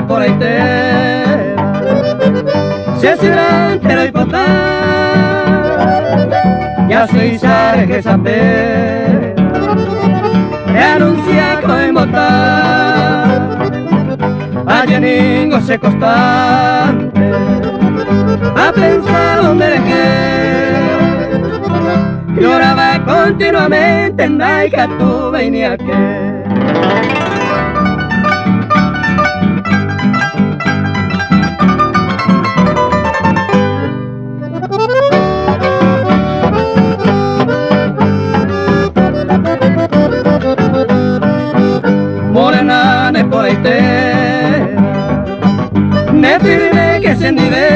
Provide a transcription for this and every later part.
por ahí te va. Se será entero y potar, ya se sale que saber, e anuncia que botar, a Jeningo se constante, a pensar donde dejé, lloraba continuamente en Naica tu venía que. Morena ne por ahí te ne pide que se nive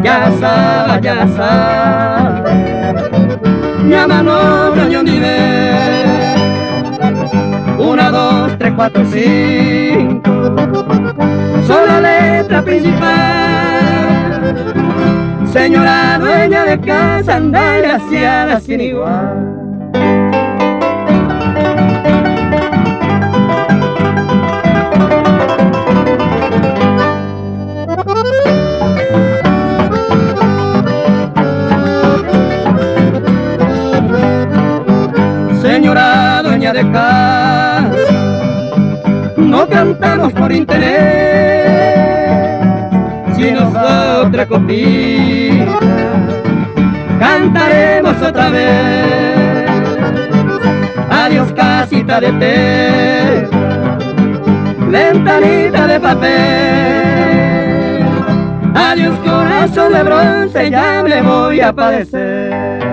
ya sabe llama no no nive 1, 2, 3, 4, 5 son la letra principal. Señora dueña de casa, anda graciada sin igual. Señora dueña de casa, no cantamos por interés, si nos da otra copita, cantaremos otra vez. Adiós casita de té, ventanita de papel, adiós corazón de bronce, ya me voy a padecer.